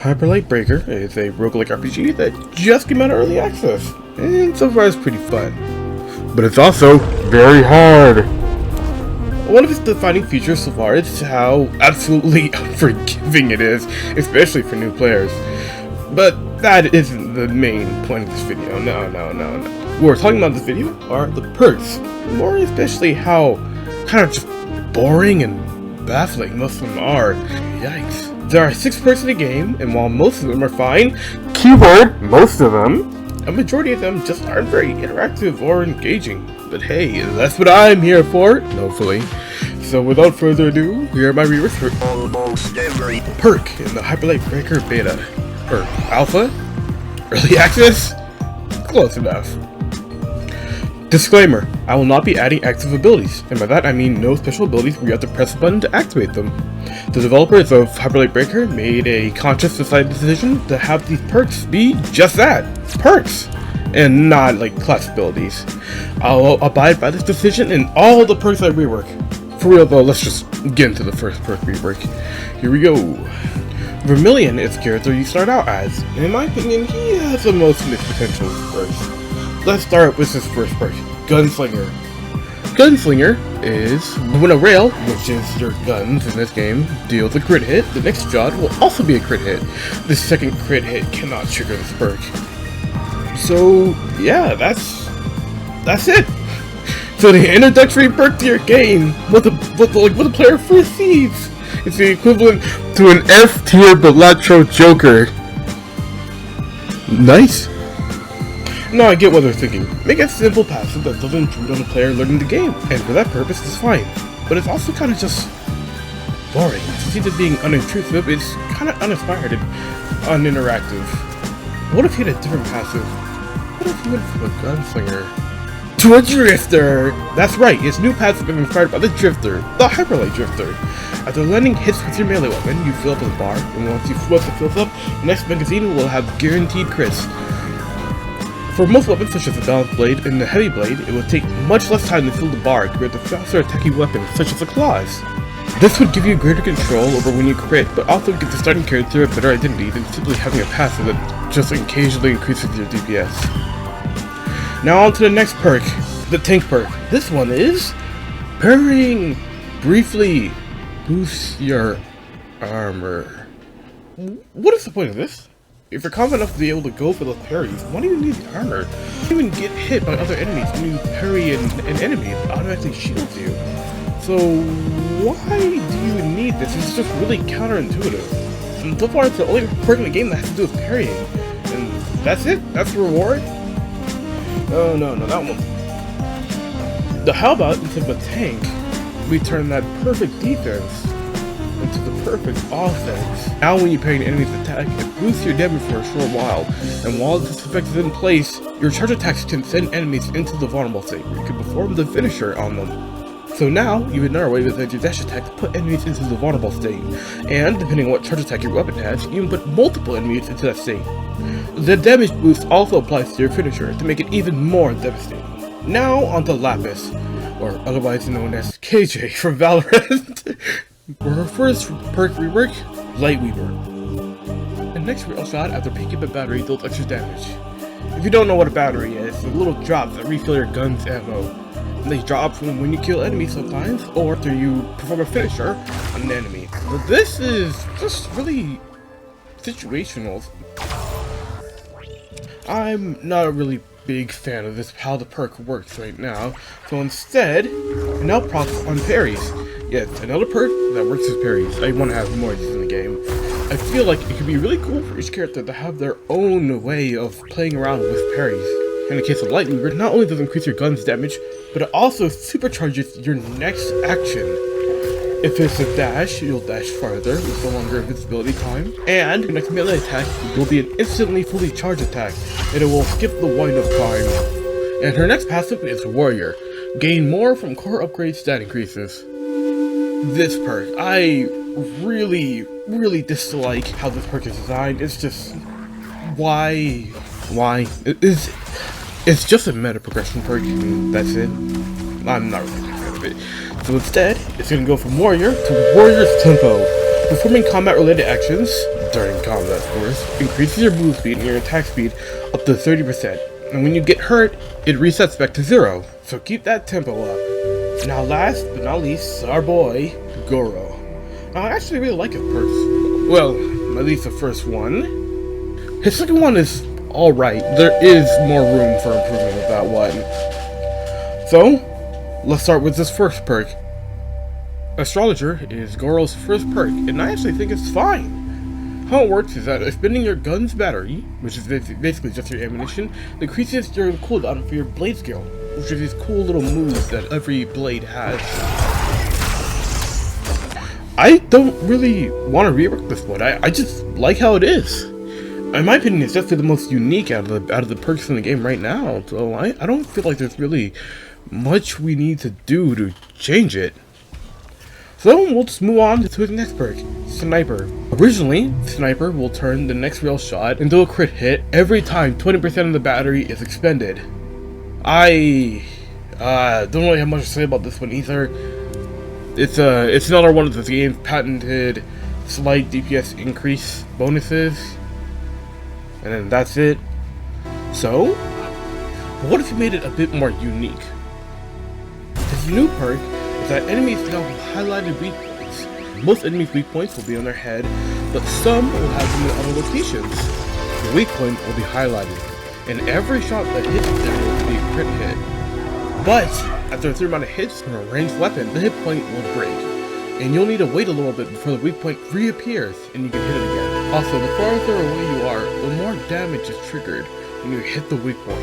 Hyperlight Breaker is a roguelike RPG that just came out of early access, and so far it's pretty fun. But it's also very hard. One of its defining features so far is how absolutely unforgiving it is, especially for new players. But that isn't the main point of this video, no. What we're talking about in this video are the perks, more especially how kind of just boring and baffling most of them are. Yikes. There are 6 perks in the game, and while most of them are fine, keyword, most of them, a majority of them just aren't very interactive or engaging. But hey, that's what I'm here for, hopefully. So without further ado, here are my reworks for almost every perk in the Hyperlight Breaker Beta. Or Alpha? Early Access? Close enough. Disclaimer, I will not be adding active abilities, and by that I mean no special abilities where you have to press a button to activate them. The developers of Hyperlight Breaker made a conscious decided decision to have these perks be just that, perks, and not like class abilities. I'll abide by this decision in all the perks I rework. For real though, let's just get into the first perk rework. Here we go. Vermilion is the character you start out as, and in my opinion, he has the most mixed potential first. Let's start with this first perk, Gunslinger. Gunslinger is when a rail, which is your guns in this game, deals a crit hit, the next shot will also be a crit hit. The second crit hit cannot trigger this perk. So yeah, that's it. So the introductory perk to your game, what the player first sees, is the equivalent to an F tier Belatro Joker. Nice. Now I get what they're thinking. Make a simple passive that doesn't intrude on the player learning the game, and for that purpose it's fine. But it's also kind of just boring. Since it being unintrusive, it's kind of uninspired and uninteractive. What if you had a different passive? What if you went from a gunslinger to a drifter? That's right, its new passive is inspired by the drifter, the Hyperlight Drifter. After landing hits with your melee weapon, you fill up the bar, and once it fills up, the next magazine will have guaranteed crits. For most weapons such as the balanced blade and the heavy blade, it would take much less time to fill the bar compared to faster attacking weapons such as the claws. This would give you greater control over when you crit, but also give the starting character a better identity than simply having a passive that just occasionally increases your DPS. Now on to the next perk, the tank perk. This one is Parrying briefly boosts your armor. What is the point of this? If you're confident enough to be able to go for those parries, why do you need the armor? You even get hit by other enemies when you parry an enemy, it automatically shields you. So why do you need this? It's just really counterintuitive. And so far it's the only perk in the game that has to do with parrying. And that's it? That's the reward? Oh no, that one. The how about instead of a tank, we turn that perfect defense into the perfect offense. Now when you parry an enemy's attack, it boosts your damage for a short while, and while this effect is in place, your charge attacks can send enemies into the vulnerable state, where you can perform the finisher on them. So now, you have another way to use your dash attack to put enemies into the vulnerable state, and depending on what charge attack your weapon has, you can put multiple enemies into that state. The damage boost also applies to your finisher to make it even more devastating. Now onto Lapis, or otherwise known as KJ from Valorant. For her first perk rework, Lightweaver. The next real shot after picking up a battery deals extra damage. If you don't know what a battery is, it's little drops that refill your gun's ammo. And they drop from when you kill enemies sometimes, or after you perform a finisher on an enemy. But this is just really situational. I'm not a really big fan of this how the perk works right now, so instead, I now procs on parries. Yes, another perk that works with parries. I want to have more of these in the game. I feel like it could be really cool for each character to have their own way of playing around with parries. In the case of Lightweaver, not only does it increase your gun's damage, but it also supercharges your next action. If it's a dash, you'll dash farther with no longer invisibility time, and your next melee attack will be an instantly fully charged attack, and it will skip the wind-up time. And her next passive is Warrior. Gain more from core upgrade stat increases. This perk, I really dislike how this perk is designed. It's just, why? It's just a meta progression perk, and that's it. I'm not really a fan of it. So instead, it's gonna go from Warrior to Warrior's Tempo. Performing combat-related actions, during combat, of course, increases your move speed and your attack speed up to 30%. And when you get hurt, it resets back to 0. So keep that tempo up. Now last but not least, our boy, Goro. Now I actually really like his perks. Well, at least the first one. His second one is alright. There is more room for improvement with that one. So, let's start with this first perk. Astrologer is Goro's first perk, and I actually think it's fine. How it works is that spending your gun's battery, which is basically just your ammunition, increases your cooldown for your blade skill, which are these cool little moves that every blade has. I don't really want to rework this one. I just like how it is. In my opinion, it's definitely the most unique out of the perks in the game right now. So I don't feel like there's really much we need to do to change it. So we'll just move on to his next perk, Sniper. Originally, Sniper will turn the next real shot into a crit hit every time 20% of the battery is expended. I don't really have much to say about this one either. It's another one of the game's patented slight DPS increase bonuses, and then that's it. So, what if you made it a bit more unique? This new perk is that enemies now have highlighted weak points. Most enemies' weak points will be on their head, but some will have them in other locations. The weak point will be highlighted, and every shot that hits them will be a crit hit. But after a certain amount of hits from a ranged weapon, the hit point will break, and you'll need to wait a little bit before the weak point reappears and you can hit it again. Also, the farther away you are, the more damage is triggered when you hit the weak point.